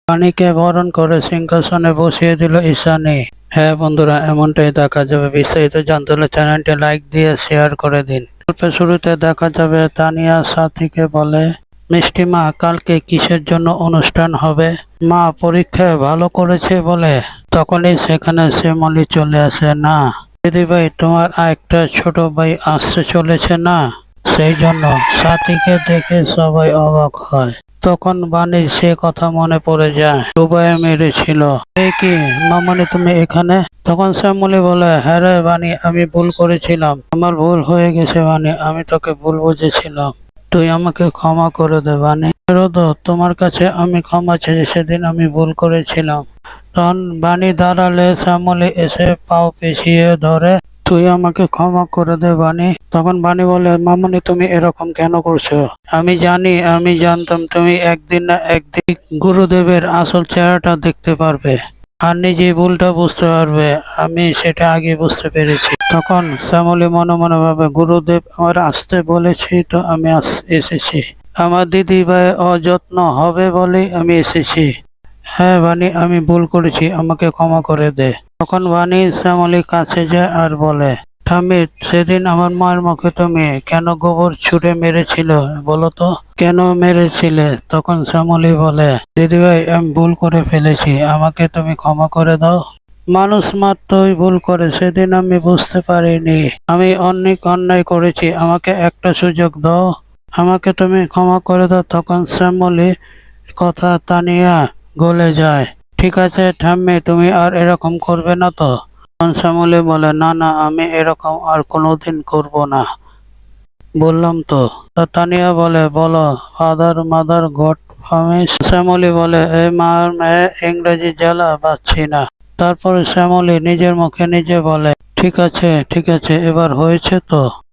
বাণীকে বরণ করে সিংহাসনে বসিয়ে দিল ঈশানী। হ্যাঁ বন্ধুরা, এমনটাই দেখা যাবে। বিস্তারিত জানতে হলে চ্যানেলটি লাইক দিয়ে শেয়ার করে দিন। গল্পের শুরুতে দেখা যাবে তানিয়া সাথীকে বলে, মিষ্টি মা, কালকে কিসের জন্য অনুষ্ঠান হবে? মা পরীক্ষায় ভালো করেছে বলে। তখনই সেখানে শ্যামলী চলে আসে। না দিদিভাই, তোমার আরেকটা ছোট ভাই আসতে চলেছে না, সেই জন্য। সাথীকে দেখে সবাই অবাক হয়। তখন বাণীর সে কথা মনে পড়ে যায়, ডুবাইয়ে মেরেছিল। এই কি মামনি, তুমি এখানে? তখন শ্যামলী বলে, হ্যাঁ রে বাণী, আমি ভুল করেছিলাম। আমার ভুল হয়ে গেছে বাণী, আমি তোকে ভুল বুঝেছিলাম। তুই আমাকে ক্ষমা করে দে বাণী। রোদো, তোমার কাছে আমি ক্ষমা চেয়েছি, সেদিন আমি ভুল করেছিলাম। তখন বাণী দাঁড়ালে শ্যামলী এসে পাও পিছিয়ে ধরে, তুই আমাকে ক্ষমা করে দে বাণী। তখন বাণী বলে, মামনি তুমি এরকম কেন করছো? আমি জানতাম তুমি একদিন না একদিন গুরুদেবের আসল চেহারাটা দেখতে পারবে আর নিজেই ভুলটা বুঝতে পারবে। আমি সেটা আগে বুঝতে পেরেছি। তখন শ্যামলী মনে মনে ভাবে, গুরুদেব আমার আসতে বলেছি তো আমি এসেছি। আমার দিদি ভাই অযত্ন হবে বলেই আমি এসেছি। হ্যাঁ বাণী, আমি ভুল করেছি, আমাকে ক্ষমা করে দে। তখন বাণী শ্যামলীর কাছে যায় আর বলে, ঠাম্মি, সেদিন আমার মায়ের মুখে তুমি কেন গোবর ছুঁড়ে মেরেছিল বলো তো? কেন মেরেছিলে? তখন শ্যামলী বলে, দিদিভাই, আমি ভুল করে ফেলেছি, আমাকে তুমি ক্ষমা করে দাও। মানুষ মাত্রই ভুল করে, সেদিন আমি বুঝতে পারিনি। আমি অনেক অন্যায় করেছি, আমাকে একটা সুযোগ দাও, আমাকে তুমি ক্ষমা করে দাও। তখন শ্যামলী কথা তানিয়া গলে যায়। ঠিক আছে ঠাম্মি, তুমি আর এরকম করবে না তো? তখন শ্যামলী বলে, না না, আমি এরকম আর কোনোদিন করব না, বললাম তো। তা তানিয়া বলে, বলো father mother God promise. Shyamali বলে, এই মার মেয়ে ইংরেজি জ্বালা পাচ্ছি না। তারপরে শ্যামলী নিজের মুখে নিজে বলে, ঠিক আছে ঠিক আছে, এবার হয়েছে তো।